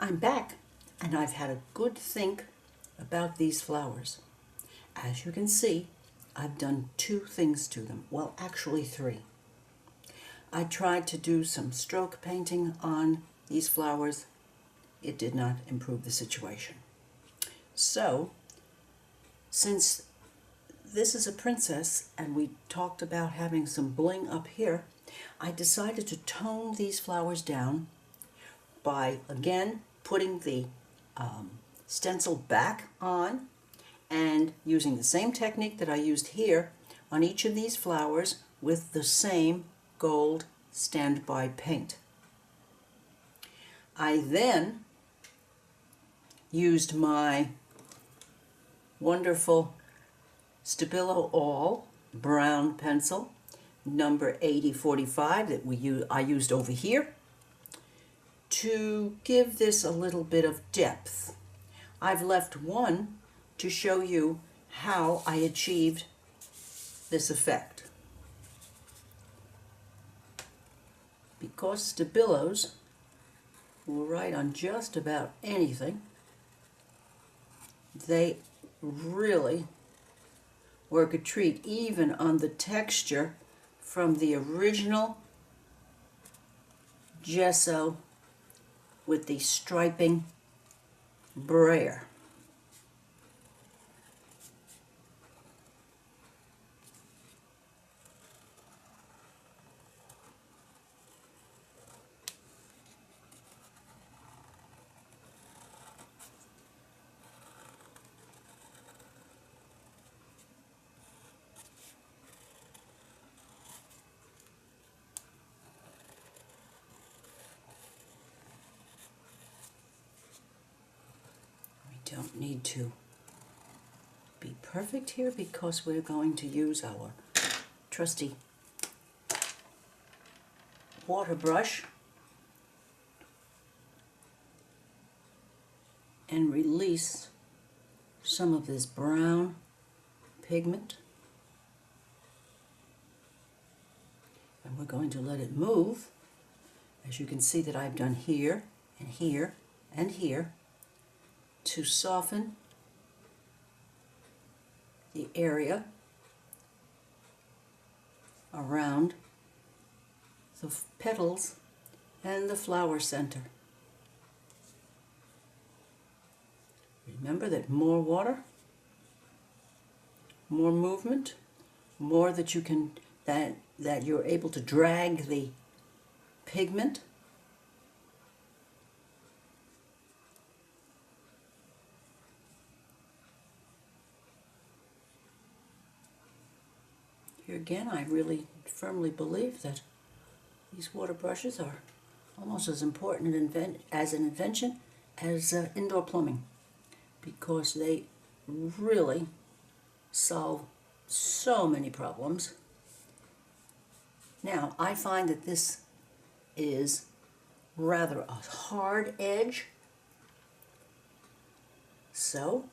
I'm back, and I've had a good think about these flowers. As you can see, I've done two things to them. Well, actually three. I tried to do some stroke painting on these flowers. It did not improve the situation. So, since this is a princess and we talked about having some bling up here, I decided to tone these flowers down by, again, putting the stencil back on and using the same technique that I used here on each of these flowers with the same gold standby paint. I then used my wonderful Stabilo All brown pencil, number 8045 that I used over here, to give this a little bit of depth. I've left one to show you how I achieved this effect. Because Stabilos will write on just about anything, they really work a treat, even on the texture from the original gesso with the striping brayer. Don't need to be perfect here because we're going to use our trusty water brush and release some of this brown pigment, and we're going to let it move. As you can see that I've done here and here and here to soften the area around the petals and the flower center. Remember that more water, more movement, more that you can that you're able to drag the pigment. Here again, I really firmly believe that these water brushes are almost as important as an invention as indoor plumbing, because they really solve so many problems. Now, I find that this is rather a hard edge, so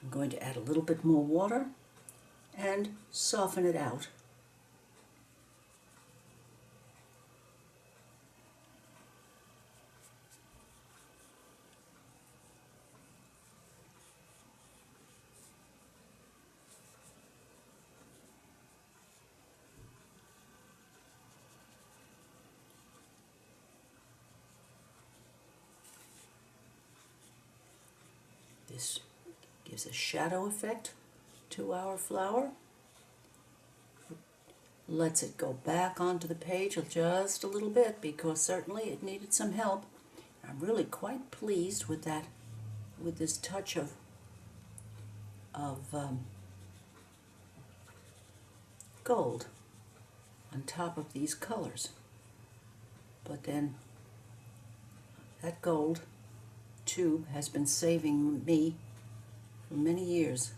I'm going to add a little bit more water and soften it out. This gives a shadow effect to our flower. Lets it go back onto the page just a little bit because certainly it needed some help. I'm really quite pleased with that, with this touch of gold on top of these colors. But then that gold tube has been saving me for many years.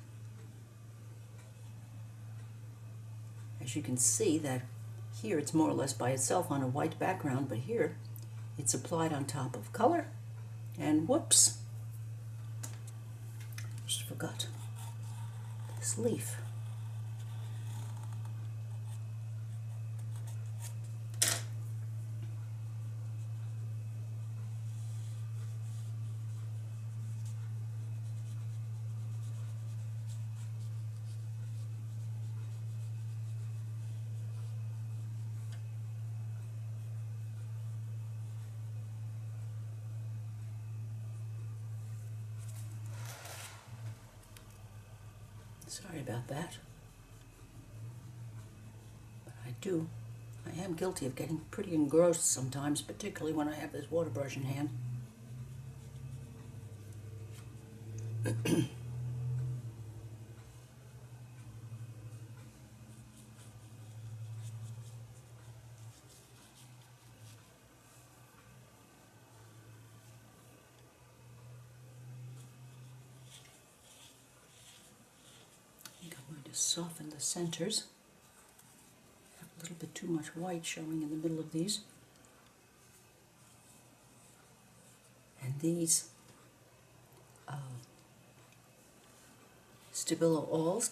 As you can see that here it's more or less by itself on a white background, but here it's applied on top of color, and whoops, just forgot this leaf. Sorry about that. But I am guilty of getting pretty engrossed sometimes, particularly when I have this water brush in hand. I'm going to soften the centers. I have a little bit too much white showing in the middle of these. And these Stabilo alls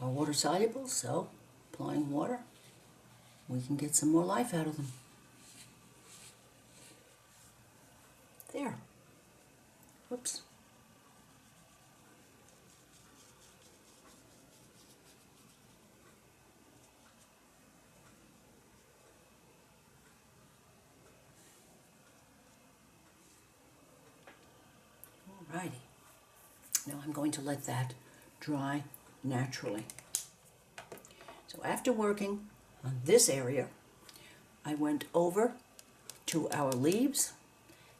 are water soluble, so applying water, we can get some more life out of them. There. Whoops. Alrighty. Now I'm going to let that dry naturally. So after working on this area, I went over to our leaves,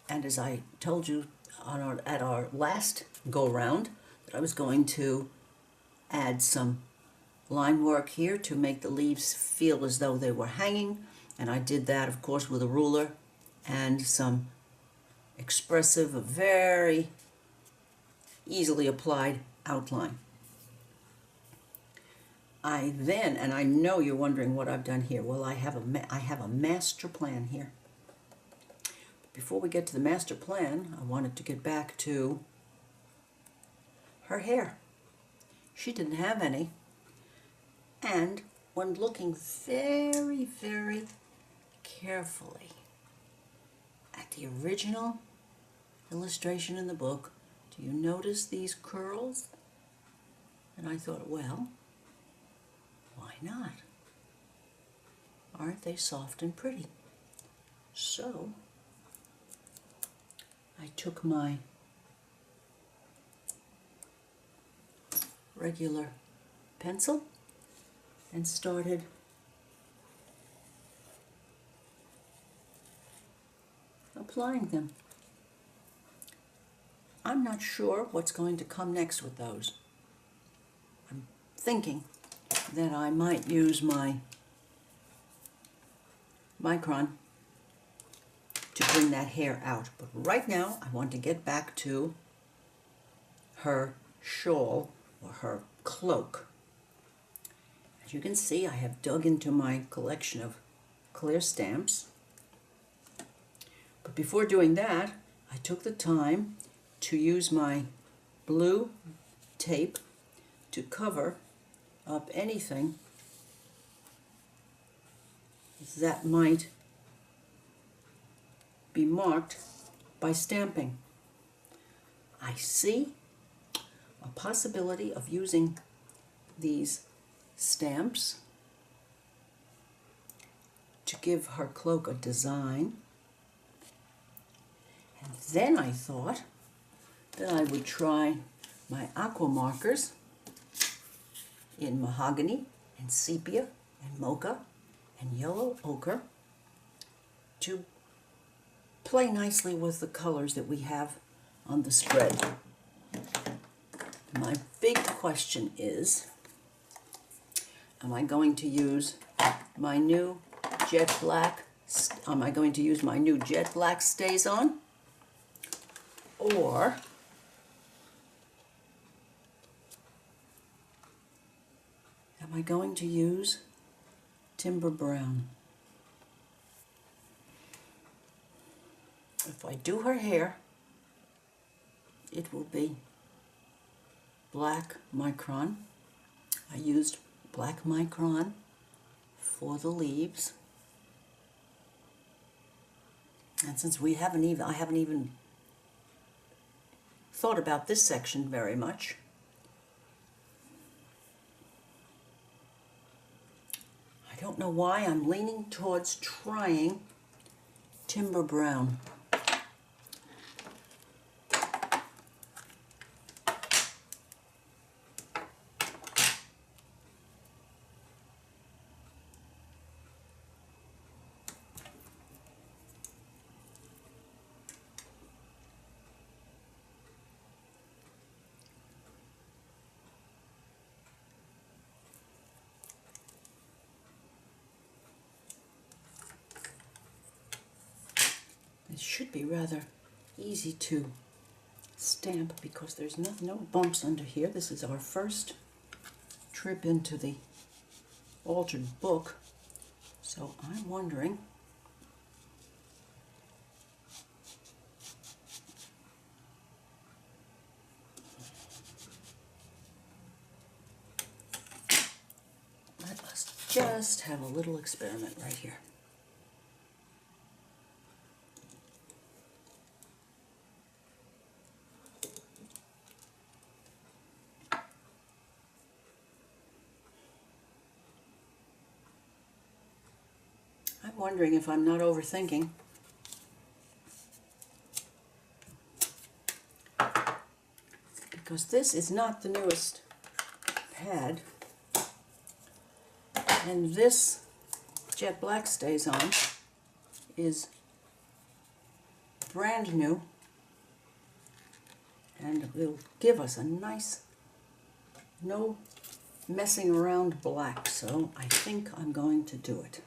and as I told you at our last go-round, that I was going to add some line work here to make the leaves feel as though they were hanging, and I did that, of course, with a ruler and some expressive, very easily applied outline. I then, and I know you're wondering what I've done here. Well, I have a master plan here. But before we get to the master plan, I wanted to get back to her hair. She didn't have any, and when looking very, very carefully at the original illustration in the book, do you notice these curls? And I thought, well, why not? Aren't they soft and pretty? So I took my regular pencil and started applying them. I'm not sure what's going to come next with those. I'm thinking that I might use my micron to bring that hair out. But right now, I want to get back to her shawl or her cloak. As you can see, I have dug into my collection of clear stamps. But before doing that, I took the time to use my blue tape to cover up anything that might be marked by stamping. I see a possibility of using these stamps to give her cloak a design. And then I thought that I would try my aqua markers in mahogany and sepia and mocha and yellow ochre to play nicely with the colors that we have on the spread. My big question is, am I going to use my new jet black StazOn, or am I going to use Timber Brown? If I do her hair, it will be black micron. I used black micron for the leaves. And since I haven't even thought about this section very much, I don't know why I'm leaning towards trying Timber Brown. It should be rather easy to stamp because there's no bumps under here. This is our first trip into the altered book, so I'm wondering let us just have a little experiment right here. I'm wondering if I'm not overthinking. Because this is not the newest pad, and this jet black stays on is brand new and will give us a nice, no messing around black, so I think I'm going to do it.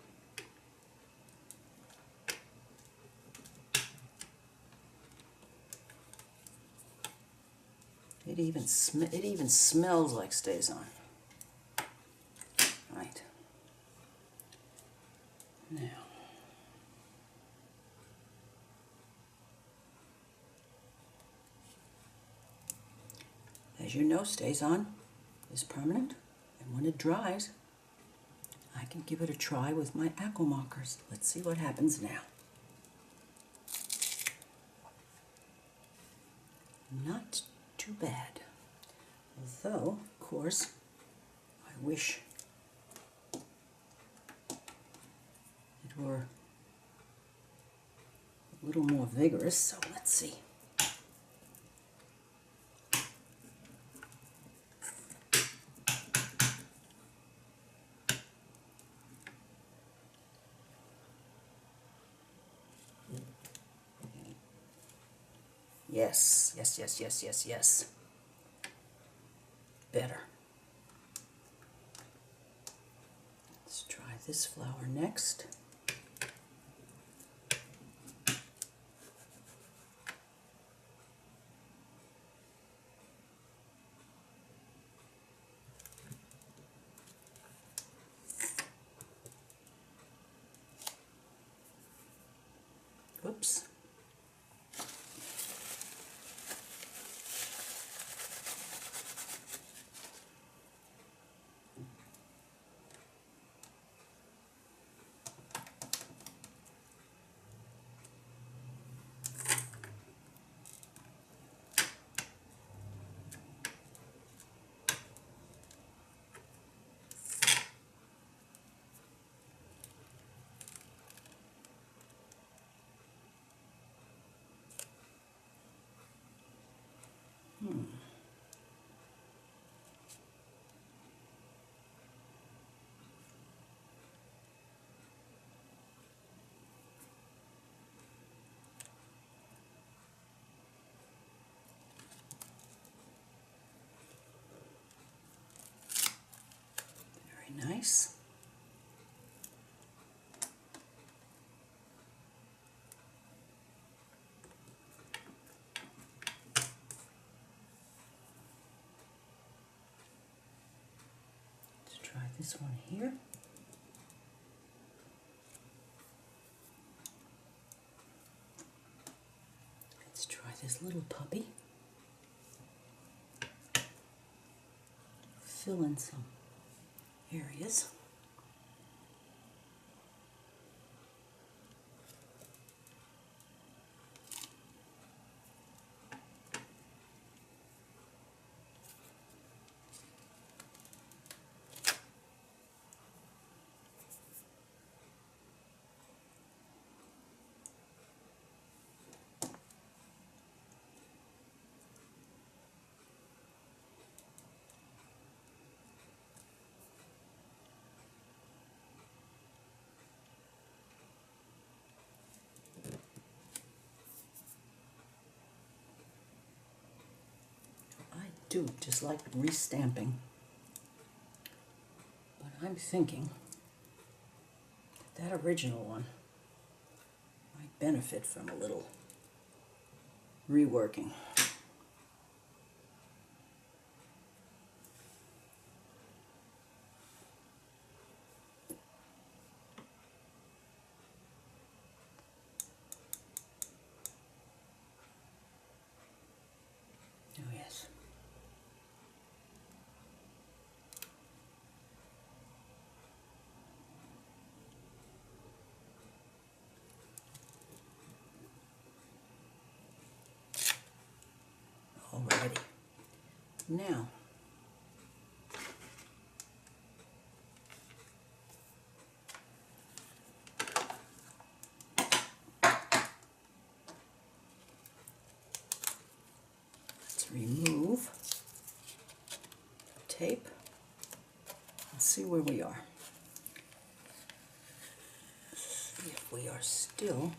It even smells like stays on. Right. Now, as you know, stays on is permanent, and when it dries, I can give it a try with my aqua markers. Let's see what happens now. Not too bad. Although, of course, I wish it were a little more vigorous, so let's see. Yes, yes, yes, yes, yes, yes. Better. Let's try this flower next. Whoops. Very nice. Let's try this one here. Let's try this little puppy. Fill in some areas. Do just like restamping, but I'm thinking that original one might benefit from a little reworking. Oh yes. Alrighty. Now, let's remove the tape and see where we are. See if we are still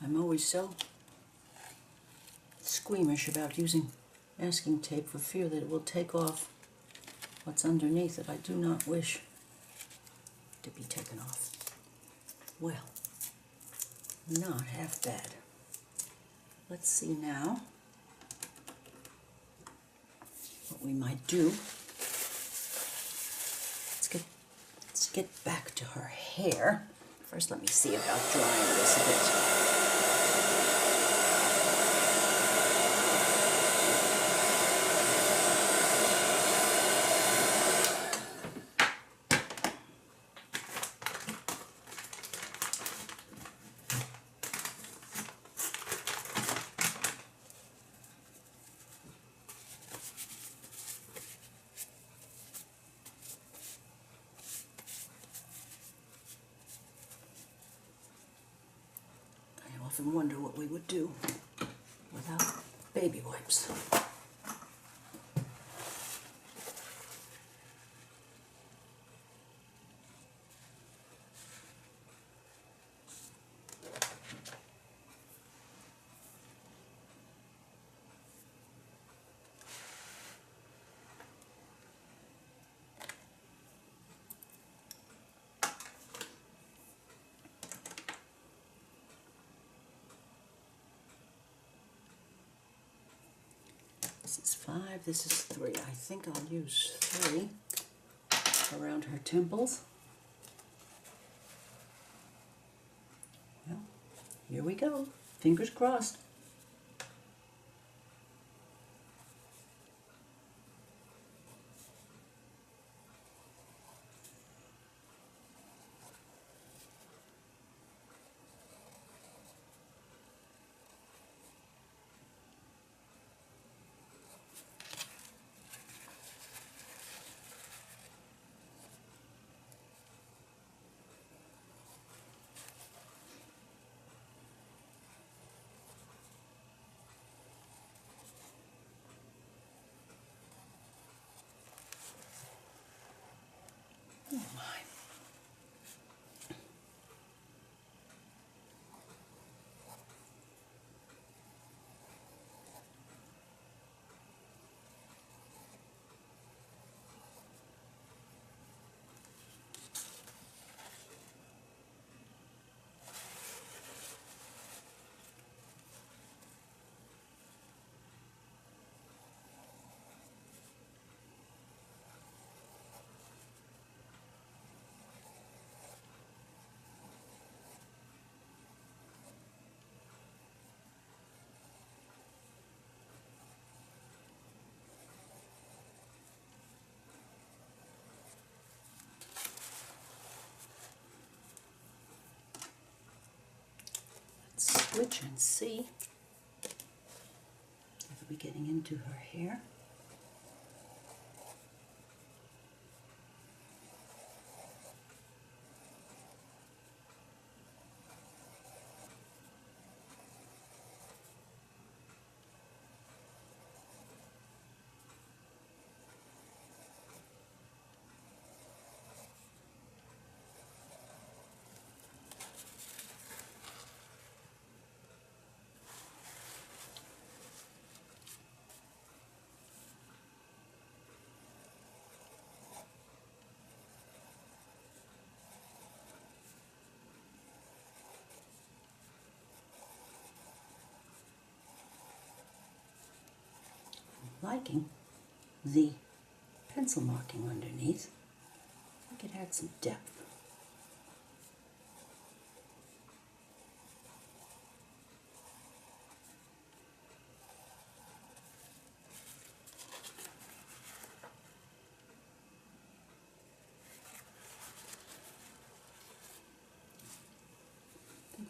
I'm always so squeamish about using masking tape for fear that it will take off what's underneath that I do not wish to be taken off. Well, not half bad. Let's see now what we might do. Let's get back to her hair. First, let me see about drying this a bit. I often wonder what we would do without baby wipes. This is 5, this is 3. I think I'll use 3 around her temples. Well, here we go. Fingers crossed. Oh my. Switch and see if we're getting into her hair. liking the pencil marking underneath. I could add some depth.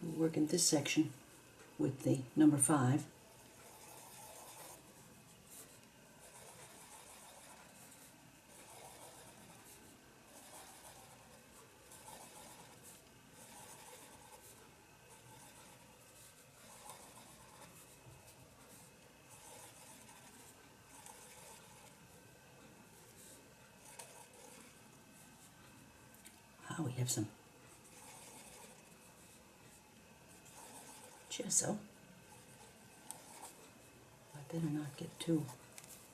We'll work in this section with the number 5. We have some gesso. I better not get too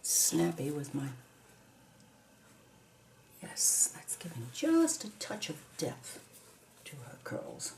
snappy with my... Yes, that's giving just a touch of depth to her curls.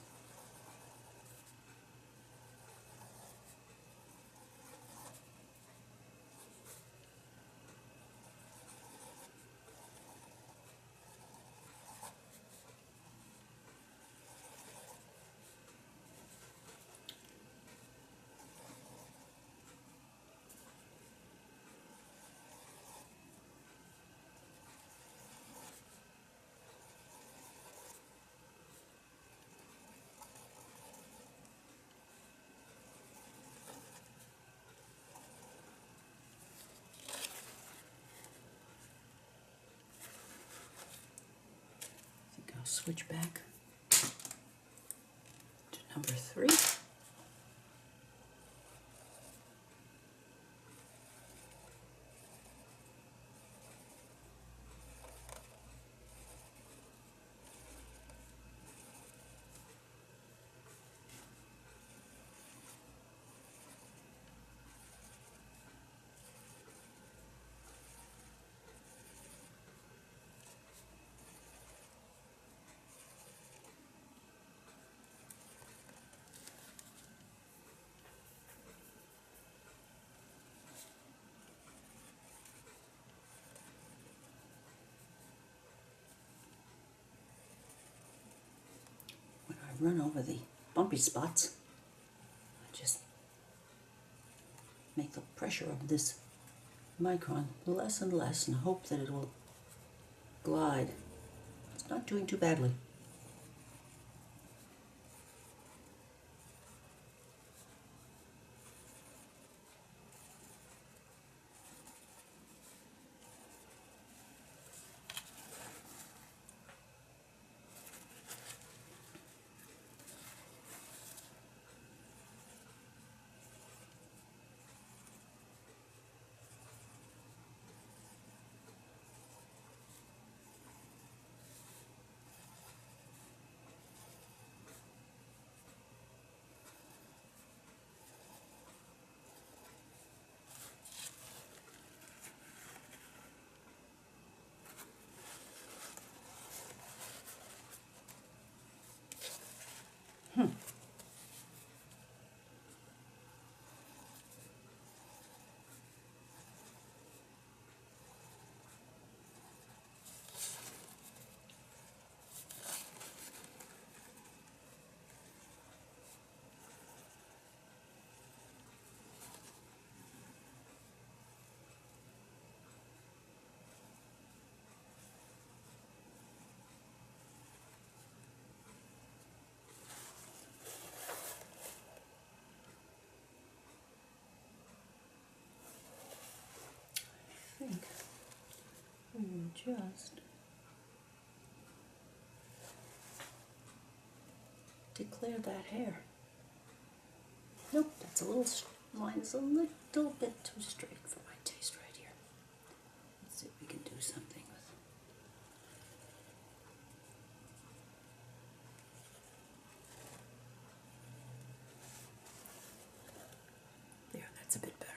Switch back to number 3. Run over the bumpy spots. Just make the pressure of this micron less and less and hope that it will glide. It's not doing too badly. I think we will just declare that hair. Nope, that's a little line is a little bit too straight for my taste right here. Let's see if we can do something with there, that's a bit better.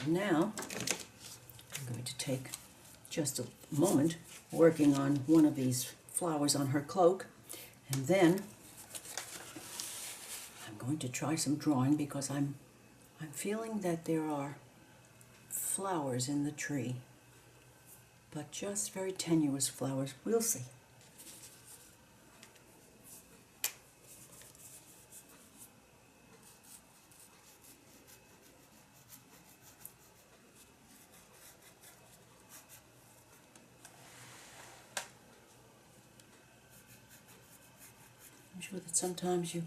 And now I'm going to take just a moment working on one of these flowers on her cloak, and then going to try some drawing because I'm feeling that there are flowers in the tree, but just very tenuous flowers. We'll see. I'm sure that sometimes you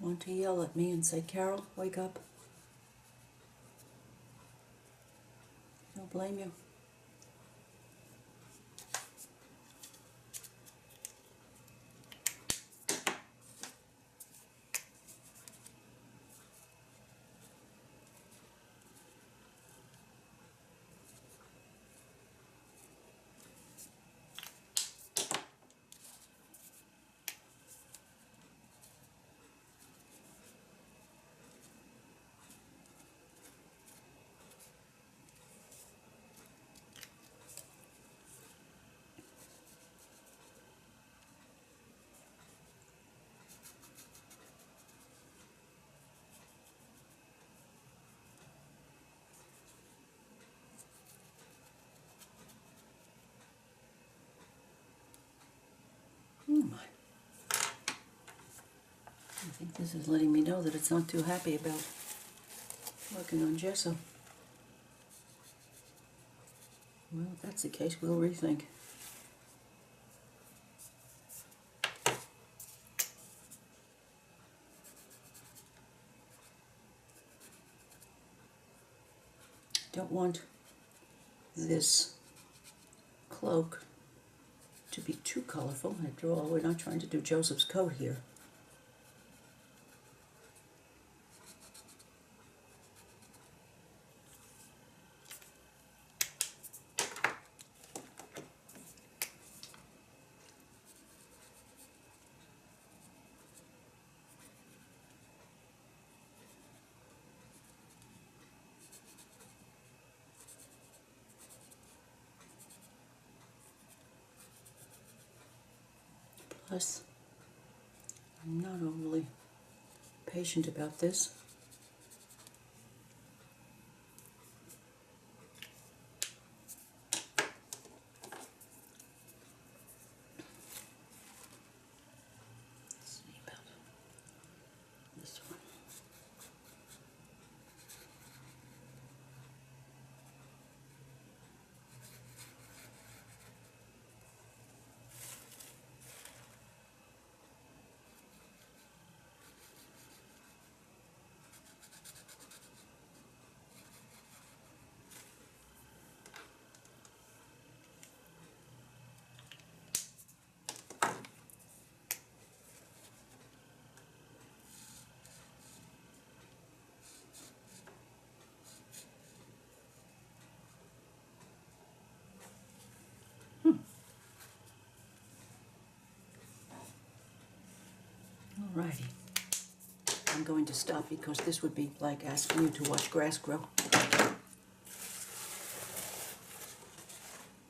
want to yell at me and say, Carol, wake up. Don't blame you. Oh my. I think this is letting me know that it's not too happy about working on gesso. Well, if that's the case, we'll rethink. Don't want this cloak to be too colorful. After all, we're not trying to do Joseph's coat here. Plus, I'm not overly patient about this. Let's see about this one. Alrighty. I'm going to stop because this would be like asking you to watch grass grow.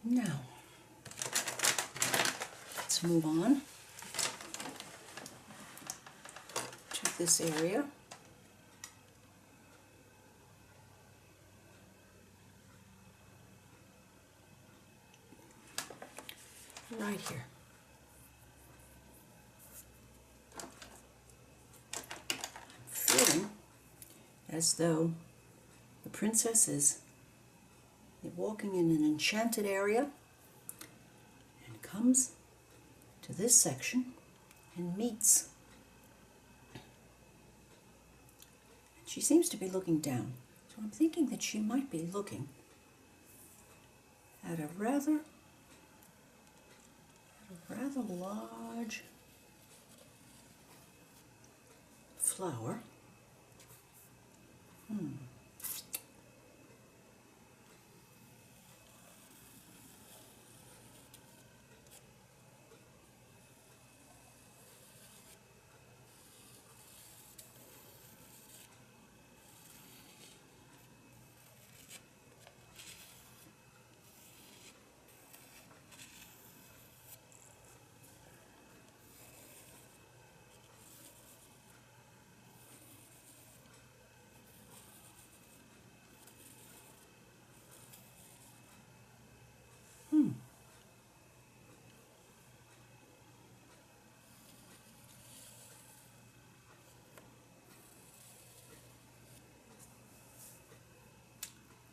Now, let's move on to this area. Right here. Feeling as though the princess is walking in an enchanted area and comes to this section and meets. She seems to be looking down, so I'm thinking that she might be looking at a rather large flower.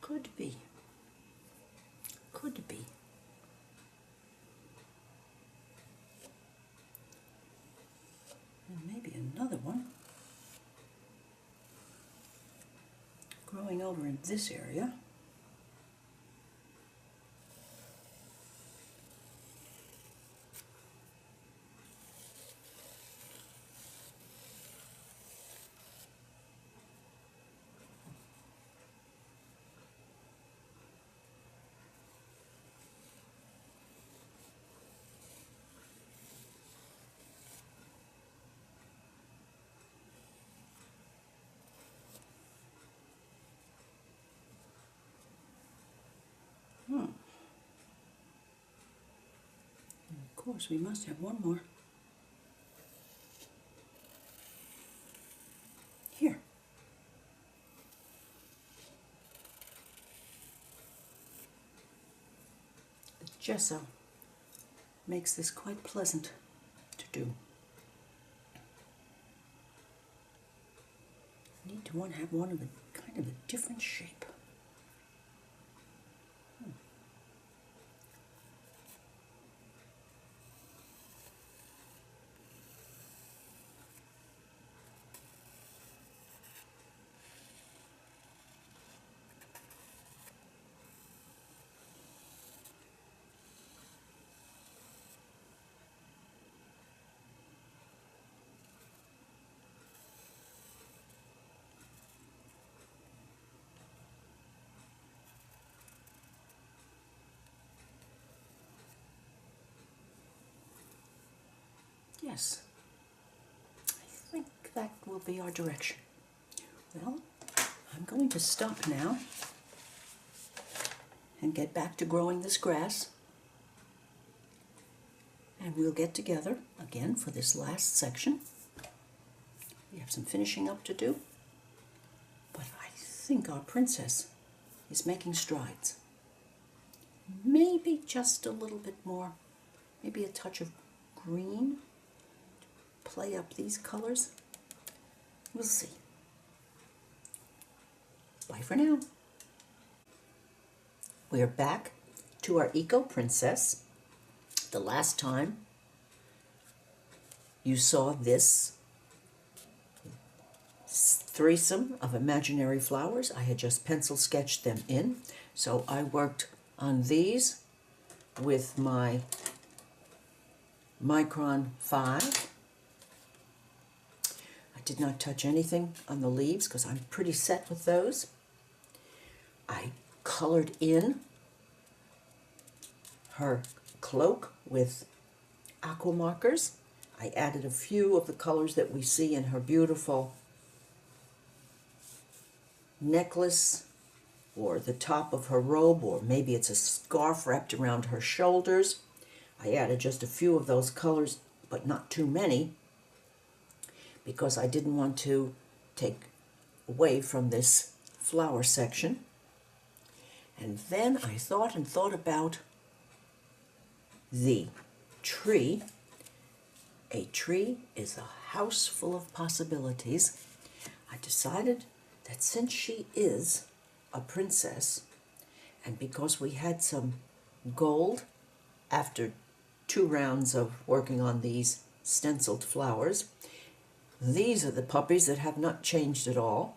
Could be. Could be. And maybe another one growing over in this area. Of course, we must have one more. Here. The gesso makes this quite pleasant to do. Need to have one of a kind of a different shape. Yes, I think that will be our direction. Well, I'm going to stop now and get back to growing this grass. And we'll get together again for this last section. We have some finishing up to do, but I think our princess is making strides. Maybe just a little bit more, maybe a touch of green. Play up these colors. We'll see. Bye for now. We're back to our Eco Princess. The last time you saw this threesome of imaginary flowers, I had just pencil sketched them in. So I worked on these with my Micron 5. Did not touch anything on the leaves because I'm pretty set with those. I colored in her cloak with aqua markers. I added a few of the colors that we see in her beautiful necklace or the top of her robe, or maybe it's a scarf wrapped around her shoulders. I added just a few of those colors, but not too many, because I didn't want to take away from this flower section. And then I thought about the tree. A tree is a house full of possibilities. I decided that since she is a princess, and because we had some gold after 2 rounds of working on these stenciled flowers, these are the puppies that have not changed at all.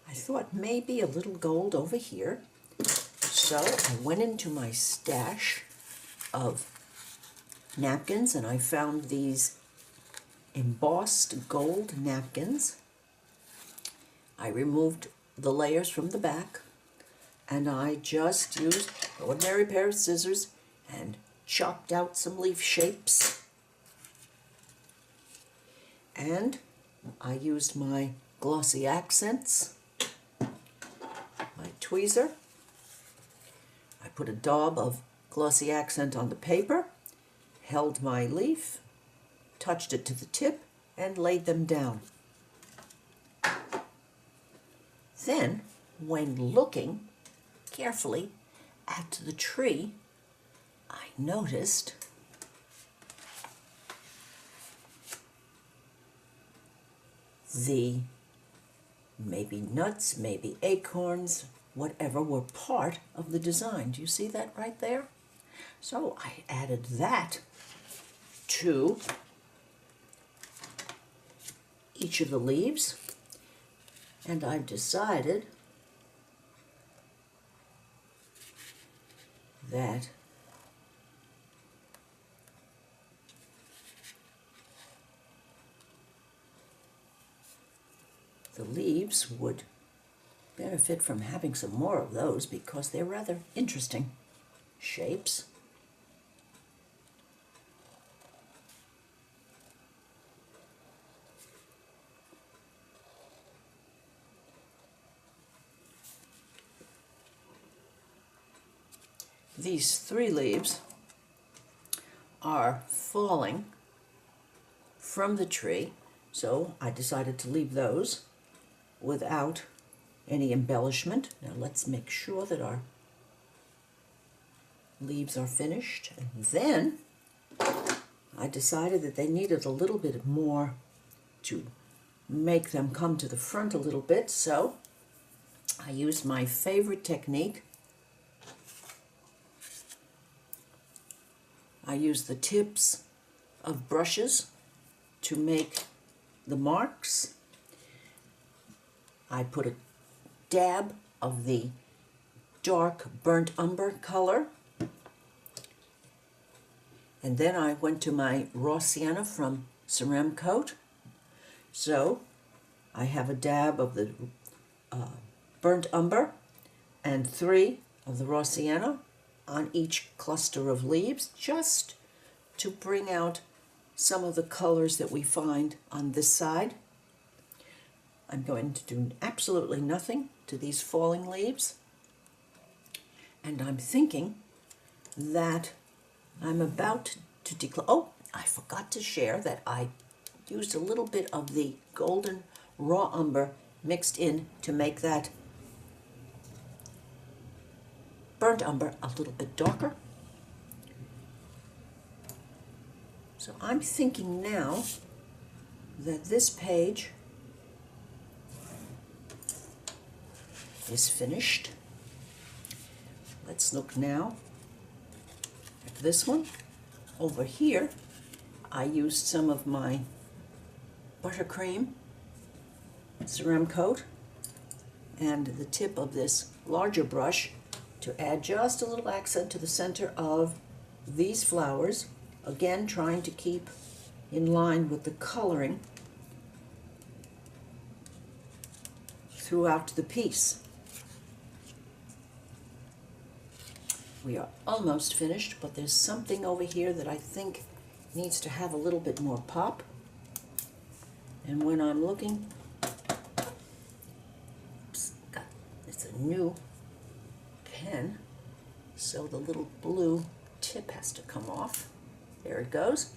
I thought maybe a little gold over here. So I went into my stash of napkins and I found these embossed gold napkins. I removed the layers from the back and I just used an ordinary pair of scissors and chopped out some leaf shapes. And I used my glossy accents, my tweezer. I put a daub of glossy accent on the paper, held my leaf, touched it to the tip, and laid them down. Then, when looking carefully at the tree, I noticed the maybe nuts, maybe acorns, whatever were part of the design. Do you see that right there? So I added that to each of the leaves, and I've decided that the leaves would benefit from having some more of those because they're rather interesting shapes. These 3 leaves are falling from the tree, so I decided to leave those without any embellishment. Now let's make sure that our leaves are finished. And then I decided that they needed a little bit more to make them come to the front a little bit, so I used my favorite technique. I used the tips of brushes to make the marks. I put a dab of the dark burnt umber color, and then I went to my raw sienna from Ceramcoat. So I have a dab of the burnt umber and 3 of the raw sienna on each cluster of leaves, just to bring out some of the colors that we find on this side. I'm going to do absolutely nothing to these falling leaves, and I'm thinking that I'm about to declare. Oh, I forgot to share that I used a little bit of the golden raw umber mixed in to make that burnt umber a little bit darker. So I'm thinking now that this page is finished. Let's look now at this one. Over here, I used some of my buttercream Ceramcoat and the tip of this larger brush to add just a little accent to the center of these flowers, again trying to keep in line with the coloring throughout the piece. We are almost finished, but there's something over here that I think needs to have a little bit more pop. And when I'm looking, it's a new pen, so the little blue tip has to come off. There it goes.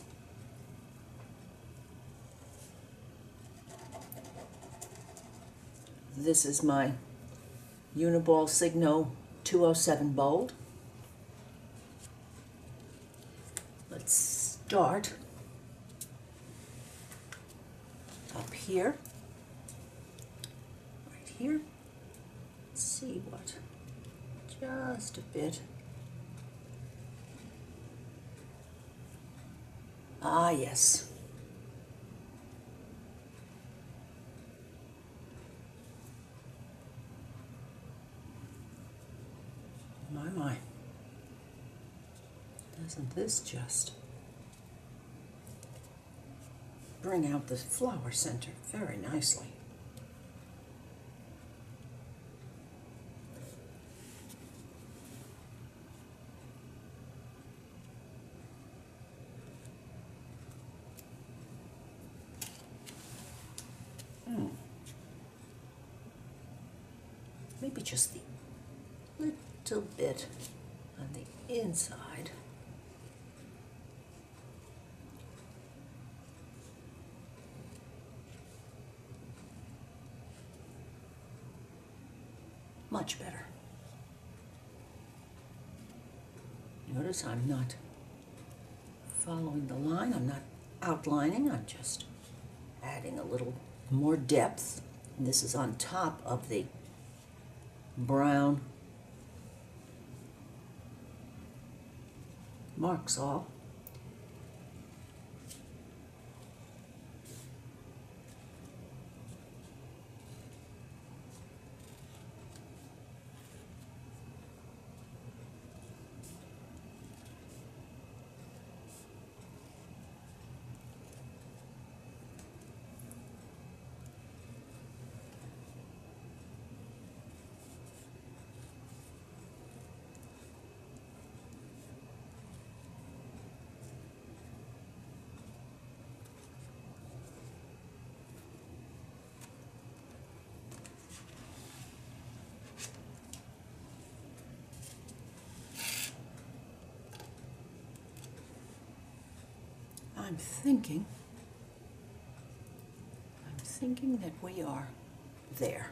This is my Uniball Signo 207 Bold. Let's start up here, right here. Let's see what, just a bit. Ah, yes. My. Doesn't this just bring out the flower center very nicely? Maybe just the little bit on the inside. Much better. Notice I'm not following the line, I'm not outlining, I'm just adding a little more depth And this is on top of the brown marks all. I'm thinking that we are there.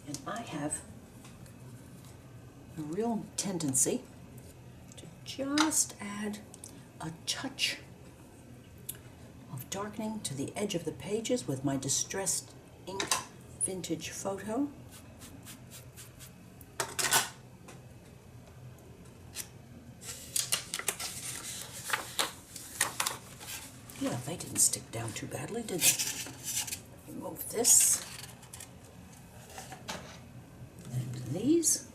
And I have a real tendency to just add a touch of darkening to the edge of the pages with my distressed ink vintage photo. Yeah, they didn't stick down too badly, did they? Remove this and these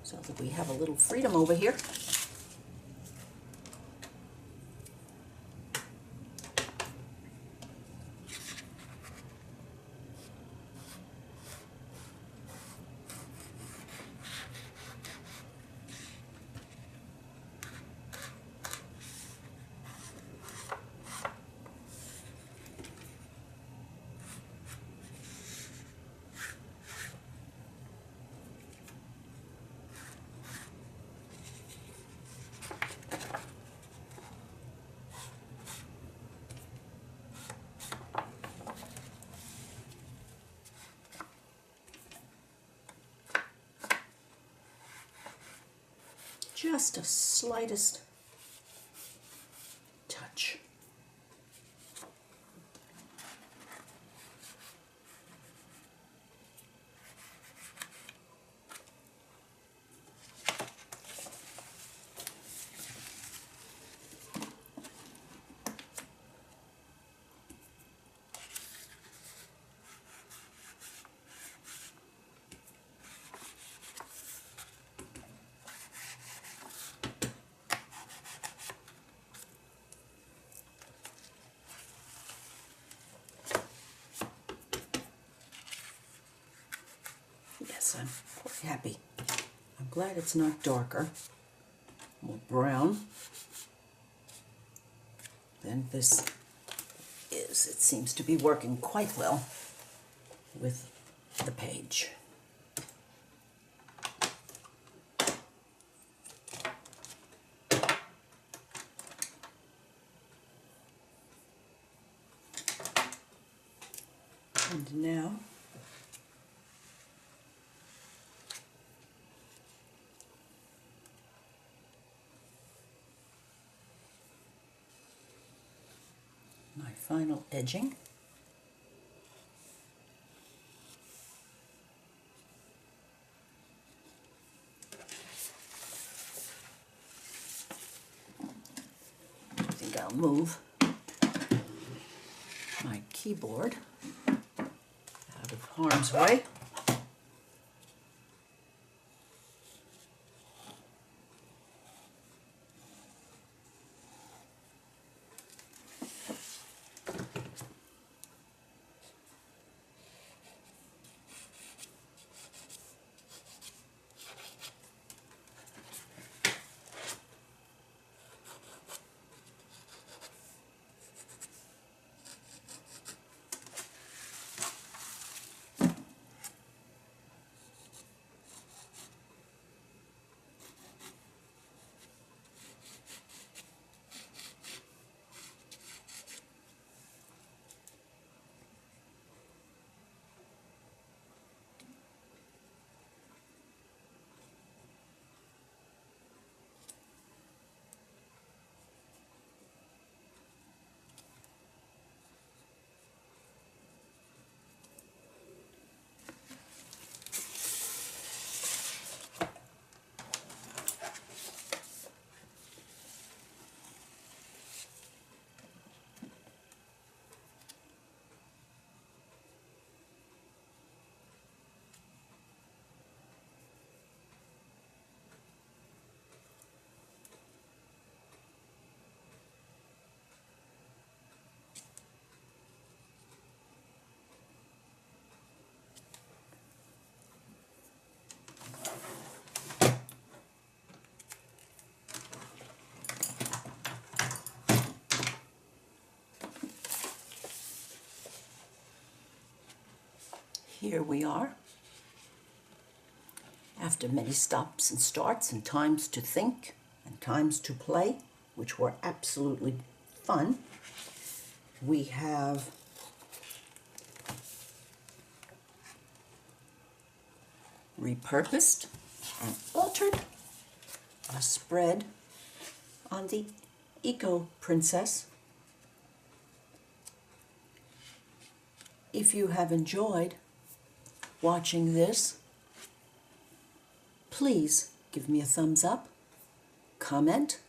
so that we have a little freedom over here. Just a slightest touch. Yes, I'm quite happy. I'm glad it's not darker, more brown than this is. It seems to be working quite well with the page. And now my final edging. I think I'll move my keyboard out of harm's way. here we are. After many stops and starts and times to think and times to play, which were absolutely fun, we have repurposed and altered a spread on the Eco Princess. If you have enjoyed watching this, please give me a thumbs up, comment,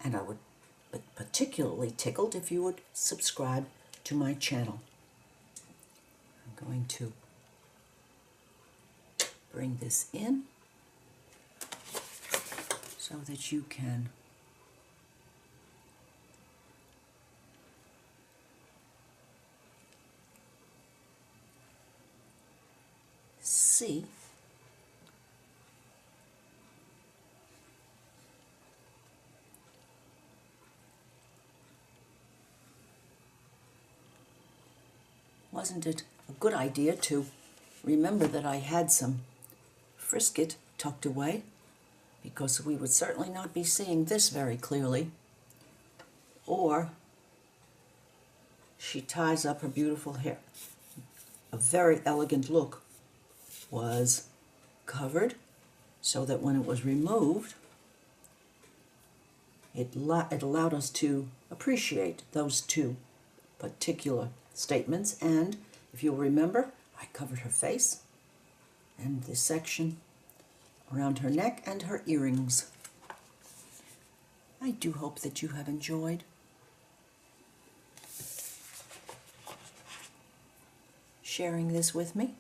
and I would be particularly tickled if you would subscribe to my channel. I'm going to bring this in so that you can see wasn't it a good idea to remember that I had some frisket tucked away, because we would certainly not be seeing this very clearly. Or she ties up her beautiful hair. A very elegant look was covered so that when it was removed, it allowed us to appreciate those two particular statements. And if you'll remember, I covered her face and this section around her neck and her earrings. I do hope that you have enjoyed sharing this with me.